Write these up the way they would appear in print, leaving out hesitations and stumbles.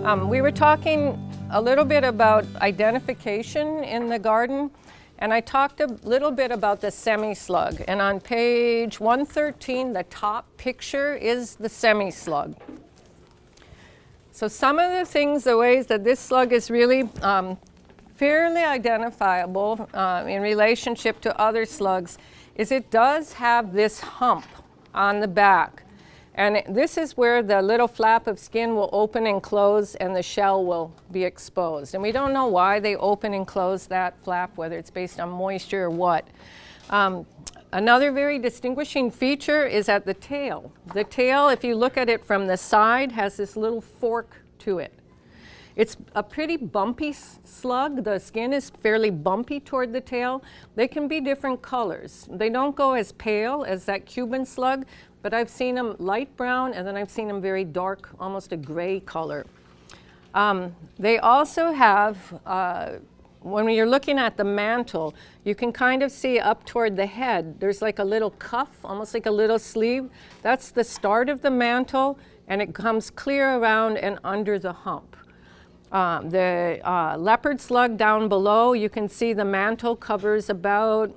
We were talking a little bit about identification in the garden, and I talked a little bit about the semi-slug. And on page 113, the top picture is the semi-slug. So some of the things, the ways that this slug is really fairly identifiable in relationship to other slugs is it does have this hump on the back. And this is where the little flap of skin will open and close and the shell will be exposed. And we don't know why they open and close that flap, whether it's based on moisture or what. Another very distinguishing feature is at the tail. The tail, if you look at it from the side, has this little fork to it. It's a pretty bumpy slug. The skin is fairly bumpy toward the tail. They can be different colors. They don't go as pale as that Cuban slug, but I've seen them light brown, and then I've seen them very dark, almost a gray color. They also have, when you're looking at the mantle, you can kind of see up toward the head, there's like a little cuff, almost like a little sleeve. That's the start of the mantle, and it comes clear around and under the hump. The leopard slug down below, you can see the mantle covers about,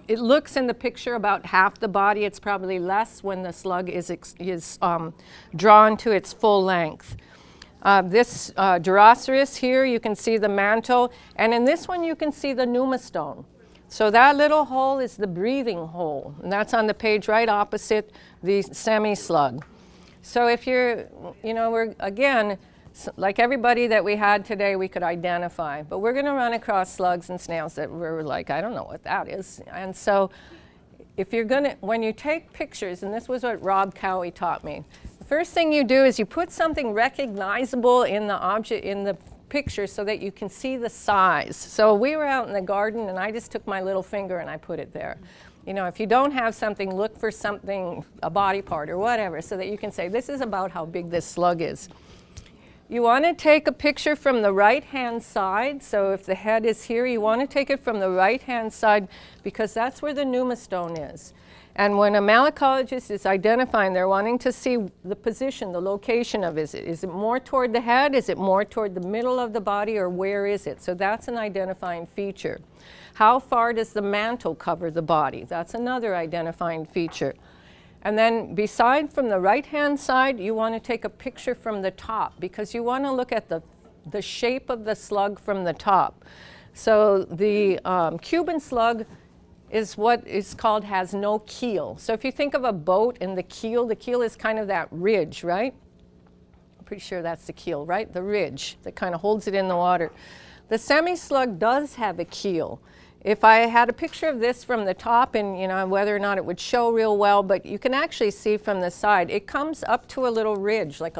it looks in the picture about half the body. It's probably less when the slug is drawn to its full length. This Duroceras here, you can see the mantle, and in this one you can see the pneumostome. So that little hole is the breathing hole, and that's on the page right opposite the semi-slug. So if you're, we're, again, like everybody that we had today, we could identify, but we're going to run across slugs and snails that we're like, I don't know what that is. And so if you're going to, when you take pictures, and this was what Rob Cowie taught me, the first thing you do is you put something recognizable in the object, in the picture, so that you can see the size. So we were out in the garden, and I just took my little finger and I put it there. If you don't have something, look for something, a body part or whatever, so that you can say, this is about how big this slug is. You want to take a picture from the right-hand side. So if the head is here, you want to take it from the right-hand side because that's where the pneumostome is. And when a malacologist is identifying, they're wanting to see the position, the location of it. Is it more toward the head? Is it more toward the middle of the body? Or where is it? So that's an identifying feature. How far does the mantle cover the body? That's another identifying feature. And then beside from the right-hand side, you want to take a picture from the top because you want to look at the shape of the slug from the top. So the Cuban slug is what is called has no keel. So if you think of a boat and the keel is kind of that ridge, right? I'm pretty sure that's the keel, right? The ridge that kind of holds it in the water. The semi-slug does have a keel. If I had a picture of this from the top, and whether or not it would show real well, but you can actually see from the side, it comes up to a little ridge, like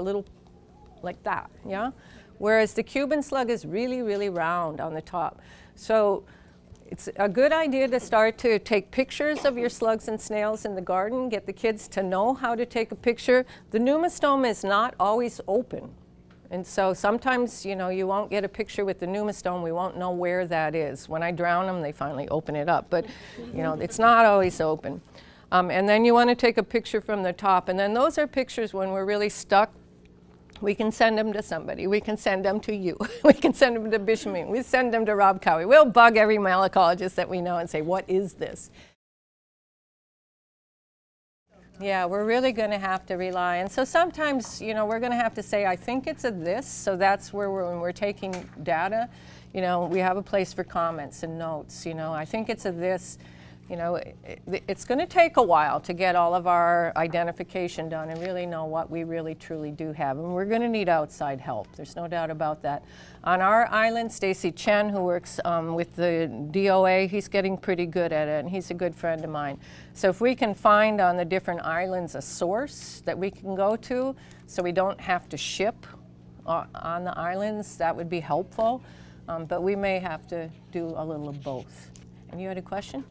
that, yeah? Whereas the Cuban slug is really, really round on the top. So it's a good idea to start to take pictures of your slugs and snails in the garden, get the kids to know how to take a picture. The pneumostome is not always open. And so sometimes, you won't get a picture with the pneumostome. We won't know where that is. When I drown them, they finally open it up. But, it's not always open. And then you want to take a picture from the top. And then those are pictures when we're really stuck. We can send them to somebody. We can send them to you. We can send them to Bishop. We send them to Rob Cowie. We'll bug every malacologist that we know and say, what is this? Yeah, we're really going to have to rely. And so sometimes, we're going to have to say, I think it's a this. So that's where when we're taking data, we have a place for comments and notes. I think it's a this. It's going to take a while to get all of our identification done and really know what we really truly do have. And we're going to need outside help. There's no doubt about that. On our island, Stacy Chen, who works with the DOA, he's getting pretty good at it, and he's a good friend of mine. So if we can find on the different islands a source that we can go to so we don't have to ship on the islands, that would be helpful. But we may have to do a little of both. And you had a question?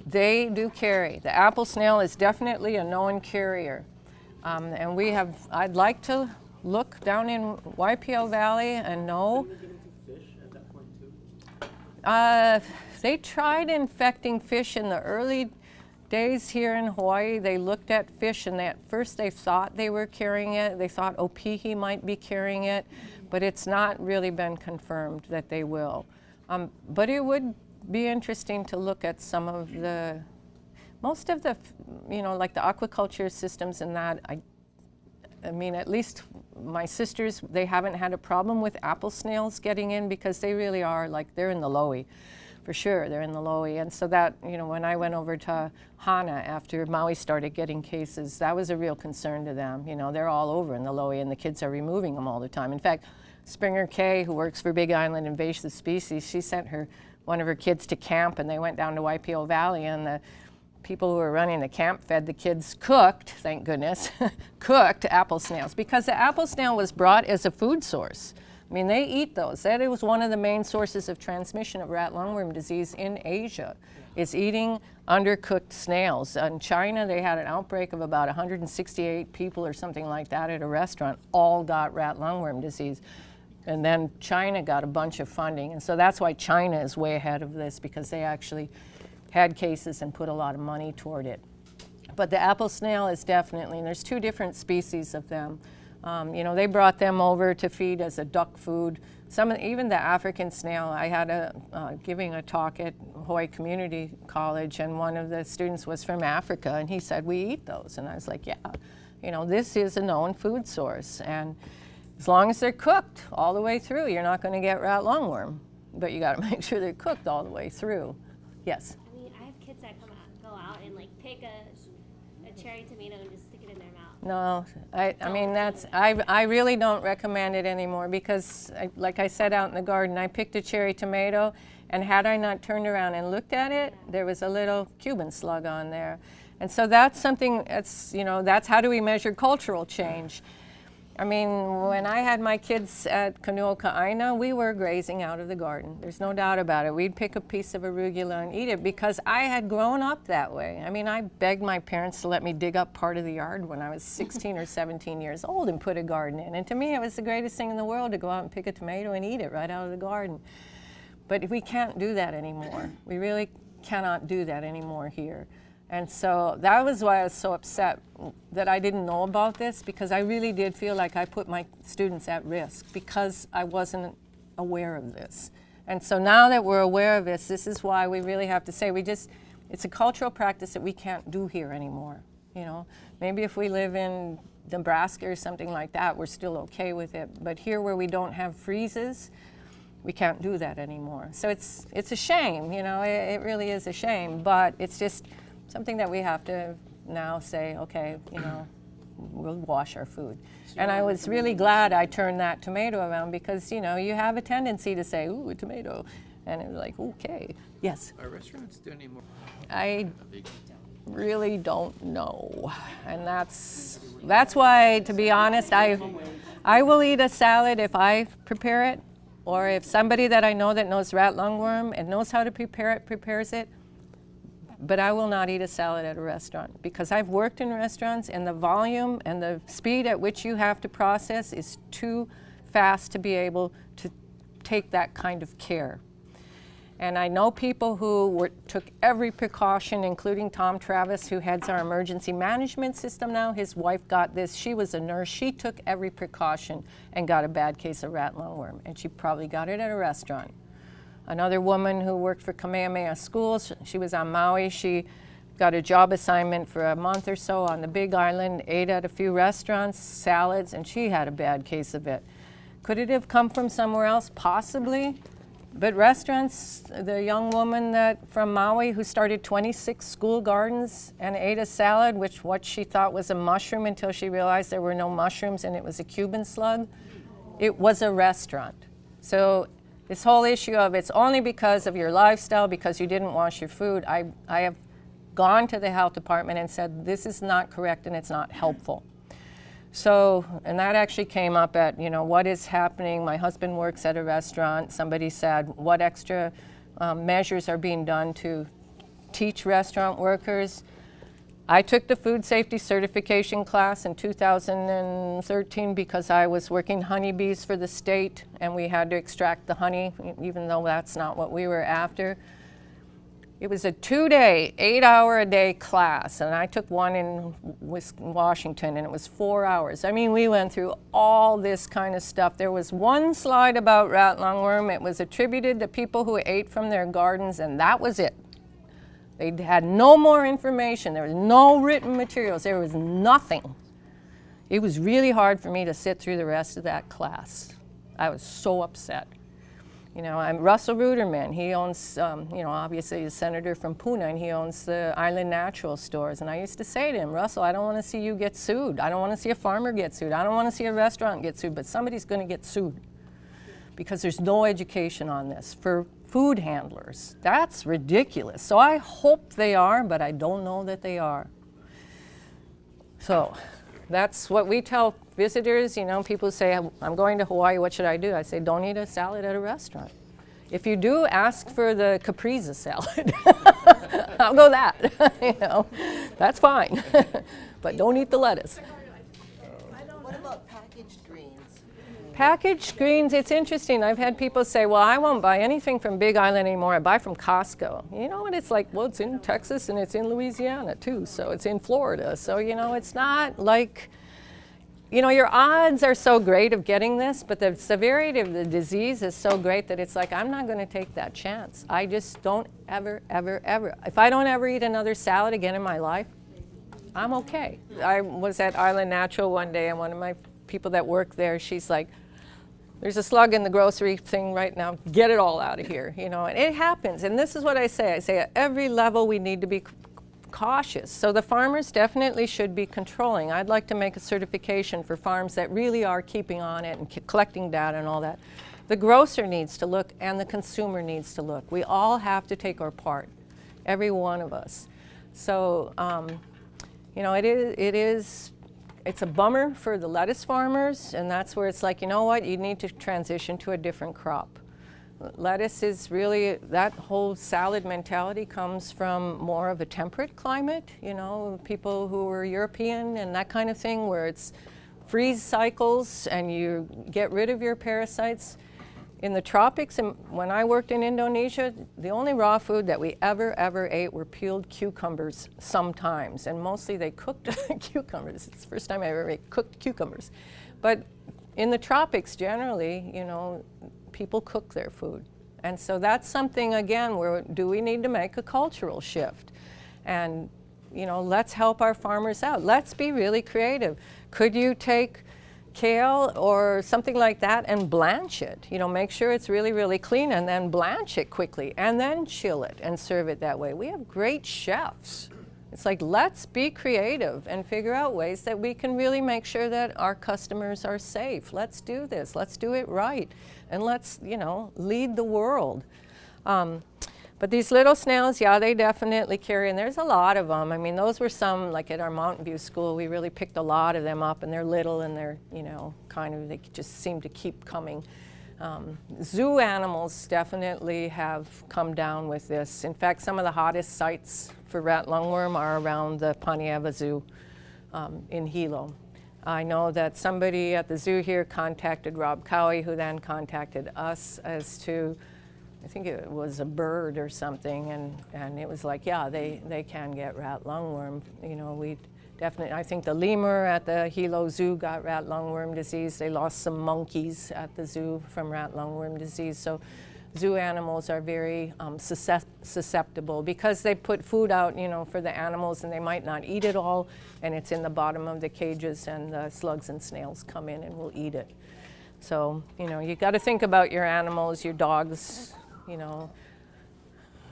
They do carry. The apple snail is definitely a known carrier. And we have, I'd like to look down in YPO Valley and know. Were they getting to fish at that point too? They tried infecting fish in the early days here in Hawaii, they looked at fish, and at first they thought they were carrying it. They thought opihi might be carrying it, but it's not really been confirmed that they will. But it would be interesting to look at some of the, most of the, like the aquaculture systems and that. I mean, at least my sisters, they haven't had a problem with apple snails getting in, because they really are, like, they're in the loey. For sure, they're in the loey. And so that, when I went over to Hana after Maui started getting cases, that was a real concern to them. They're all over in the loey, and the kids are removing them all the time. In fact, Springer Kay, who works for Big Island Invasive Species, she sent one of her kids to camp, and they went down to Waipio Valley, and the people who were running the camp fed the kids cooked, thank goodness, cooked apple snails, because the apple snail was brought as a food source. I mean, they eat those. That was one of the main sources of transmission of rat lungworm disease in Asia, is eating undercooked snails. In China, they had an outbreak of about 168 people or something like that at a restaurant, all got rat lungworm disease. And then China got a bunch of funding. And so that's why China is way ahead of this, because they actually had cases and put a lot of money toward it. But the apple snail is definitely, and there's 2 different species of them. They brought them over to feed as a duck food. Even the African snail, I had giving a talk at Hawaii Community College, and one of the students was from Africa, and he said, we eat those. And I was like, yeah, this is a known food source. And as long as they're cooked all the way through, you're not going to get rat lungworm. But you got to make sure they're cooked all the way through. Yes? I mean, I have kids that go out and like pick a cherry tomato and just stick it in their mouth. No, I mean, I really don't recommend it anymore, because like I said out in the garden, I picked a cherry tomato, and had I not turned around and looked at it, there was a little Cuban slug on there. And so that's something, that's how do we measure cultural change? I mean, when I had my kids at Kanuoka'aina, we were grazing out of the garden. There's no doubt about it. We'd pick a piece of arugula and eat it, because I had grown up that way. I mean, I begged my parents to let me dig up part of the yard when I was 16 or 17 years old and put a garden in. And to me, it was the greatest thing in the world to go out and pick a tomato and eat it right out of the garden. But we can't do that anymore. We really cannot do that anymore here. And so that was why I was so upset that I didn't know about this, because I really did feel like I put my students at risk because I wasn't aware of this. And so now that we're aware of this, this is why we really have to say it's a cultural practice that we can't do here anymore. Maybe if we live in Nebraska or something like that, we're still okay with it. But here where we don't have freezes, we can't do that anymore. So it's a shame, it really is a shame, but it's just something that we have to now say, okay, we'll wash our food. And I was really glad I turned that tomato around, because, you have a tendency to say, ooh, a tomato. And it was like, okay, yes? Are restaurants doing any more? I really don't know. And that's why, to be honest, I will eat a salad if I prepare it, or if somebody that I know that knows rat lungworm and knows how to prepare it, prepares it. But I will not eat a salad at a restaurant, because I've worked in restaurants, and the volume and the speed at which you have to process is too fast to be able to take that kind of care. And I know people who took every precaution, including Tom Travis, who heads our emergency management system now. His wife got this. She was a nurse. She took every precaution and got a bad case of rat lungworm, and she probably got it at a restaurant. Another woman who worked for Kamehameha Schools, she was on Maui. She got a job assignment for a month or so on the Big Island, ate at a few restaurants, salads, and she had a bad case of it. Could it have come from somewhere else? Possibly. But restaurants, the young woman from Maui who started 26 school gardens and ate a salad, what she thought was a mushroom until she realized there were no mushrooms and it was a Cuban slug, it was a restaurant. So this whole issue of it's only because of your lifestyle, because you didn't wash your food, I have gone to the health department and said, this is not correct and it's not helpful. So, and that actually came up at, what is happening? My husband works at a restaurant. Somebody said, what extra measures are being done to teach restaurant workers? I took the food safety certification class in 2013 because I was working honeybees for the state, and we had to extract the honey, even though that's not what we were after. It was a 2-day, 8-hour-a-day class, and I took one in Washington, and it was 4 hours. I mean, we went through all this kind of stuff. There was one slide about rat lungworm. It was attributed to people who ate from their gardens, and that was it. They had no more information. There was no written materials. There was nothing. It was really hard for me to sit through the rest of that class. I was so upset. You know, I'm Russell Ruderman. He owns, you know, obviously a senator from Puna, and he owns the Island Natural Stores. And I used to say to him, Russell, I don't want to see you get sued. I don't want to see a farmer get sued. I don't want to see a restaurant get sued, but somebody's going to get sued because there's no education on this for food handlers. That's ridiculous. So I hope they are, but I don't know that they are. So that's what we tell visitors. You know, people say, I'm going to Hawaii, what should I do? I say, don't eat a salad at a restaurant. If you do, ask for the caprese salad. I'll go that, you know, that's fine. But don't eat the lettuce. What about packaged greens? Packaged greens, it's interesting. I've had people say, well, I won't buy anything from Big Island anymore. I buy from Costco. You know what it's like? Well, it's in Texas and it's in Louisiana too, so it's in Florida. So, you know, it's not like, you know, your odds are so great of getting this, but the severity of the disease is so great that it's like, I'm not going to take that chance. I just don't ever, ever, ever. If I don't ever eat another salad again in my life, I'm okay. I was at Island Natural one day, and one of my people that work there, she's like, there's a slug in the grocery thing right now, get it all out of here, you know, and it happens. And this is what I say at every level we need to be cautious. So the farmers definitely should be controlling. I'd like to make a certification for farms that really are keeping on it and collecting data and all that. The grocer needs to look, and the consumer needs to look. We all have to take our part, every one of us. So, you know, it's a bummer for the lettuce farmers, and that's where it's like, you know what, you need to transition to a different crop. Lettuce is really, that whole salad mentality comes from more of a temperate climate, you know, people who are European and that kind of thing, where it's freeze cycles and you get rid of your parasites. In the tropics, and when I worked in Indonesia, the only raw food that we ever ate were peeled cucumbers sometimes, and mostly they cooked cucumbers. It's the first time I ever ate cooked cucumbers. But in the tropics, generally, you know, people cook their food. And so that's something, again, where do we need to make a cultural shift? And, you know, let's help our farmers out. Let's be really creative. Could you take kale or something like that and blanch it? You know, make sure it's really clean, and then blanch it quickly, and then chill it and serve it that way. We have great chefs. It's like, let's be creative and figure out ways that we can really make sure that our customers are safe. Let's do this. Let's do it right. And let's, you know, lead the world. But these little snails, yeah, they definitely carry, and there's a lot of them. I mean, those were some, like at our Mountain View school, we really picked a lot of them up, and they're little, and they're, you know, kind of, they just seem to keep coming. Zoo animals definitely have come down with this. In fact, some of the hottest sites for rat lungworm are around the Panieva Zoo in Hilo. I know that somebody at the zoo here contacted Rob Cowie, who then contacted us as to, I think it was a bird or something, and it was like, yeah, they can get rat lungworm. You know, we definitely, I think the lemur at the Hilo Zoo got rat lungworm disease. They lost some monkeys at the zoo from rat lungworm disease. So zoo animals are very susceptible because they put food out, you know, for the animals, and they might not eat it all, and it's in the bottom of the cages, and the slugs and snails come in and will eat it. So, you know, you got to think about your animals, your dogs, you know,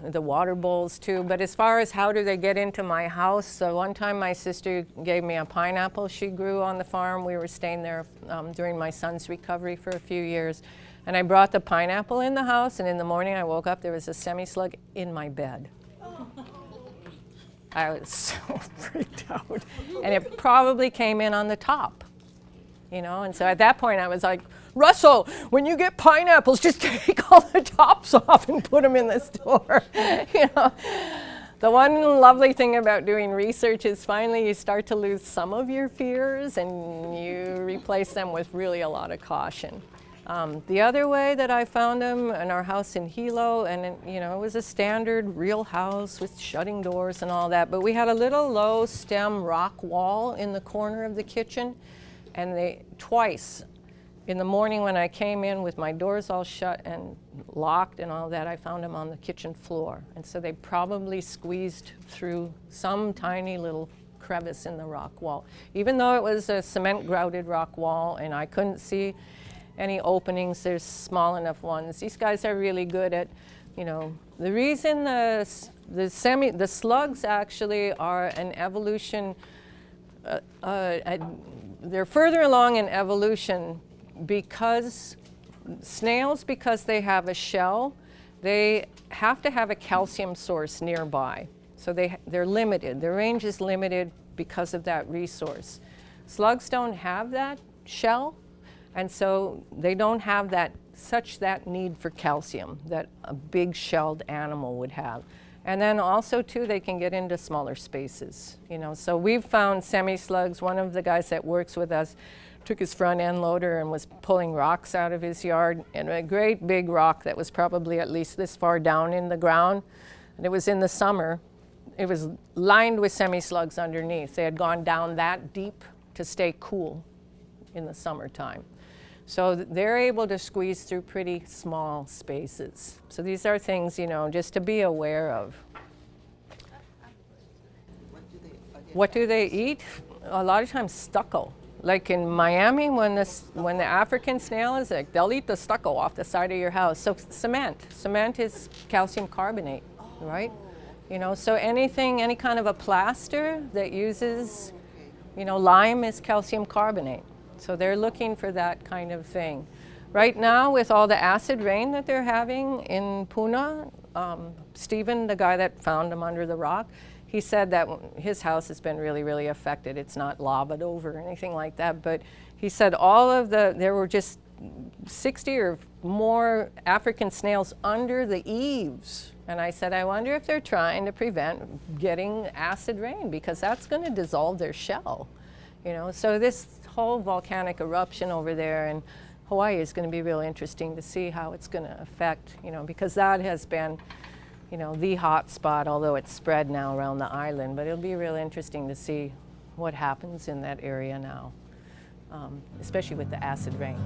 the water bowls too. But as far as how do they get into my house, so one time my sister gave me a pineapple she grew on the farm. We were staying there during my son's recovery for a few years. And I brought the pineapple in the house, and in the morning I woke up, there was a semi-slug in my bed. I was so freaked out. And it probably came in on the top, you know, and so at that point I was like, Russell, when you get pineapples, just take all the tops off and put them in the store. You know, the one lovely thing about doing research is finally you start to lose some of your fears, and you replace them with really a lot of caution. The other way that I found them in our house in Hilo, and it was a standard real house with shutting doors and all that, but we had a little low stem rock wall in the corner of the kitchen, and twice in the morning when I came in with my doors all shut and locked and all that, I found them on the kitchen floor. And so they probably squeezed through some tiny little crevice in the rock wall. Even though it was a cement grouted rock wall and I couldn't see any openings, there's small enough ones. These guys are really good at, the reason the slugs actually are an evolution, they're further along in evolution because snails, because they have a shell, they have to have a calcium source nearby. So they're limited. Their range is limited because of that resource. Slugs don't have that shell, and so they don't have that need for calcium that a big shelled animal would have. And then also too, they can get into smaller spaces. So we've found semi-slugs. One of the guys that works with us took his front end loader and was pulling rocks out of his yard, and a great big rock that was probably at least this far down in the ground. And it was in the summer. It was lined with semi-slugs underneath. They had gone down that deep to stay cool in the summertime. So they're able to squeeze through pretty small spaces. So these are things, just to be aware of. What do they eat? A lot of times stucco. Like in Miami, when the African snail is like, they'll eat the stucco off the side of your house. So cement is calcium carbonate, right? So any kind of a plaster that uses, lime is calcium carbonate. So they're looking for that kind of thing. Right now, with all the acid rain that they're having in Puna, Stephen, the guy that found them under the rock, he said that his house has been really, really affected. It's not lavaed over or anything like that, but he said there were just 60 or more African snails under the eaves. And I said, I wonder if they're trying to prevent getting acid rain, because that's going to dissolve their shell. So this whole volcanic eruption over there in Hawaii is going to be real interesting to see how it's going to affect, because that has been the hot spot, although it's spread now around the island. But it'll be real interesting to see what happens in that area now, especially with the acid rain.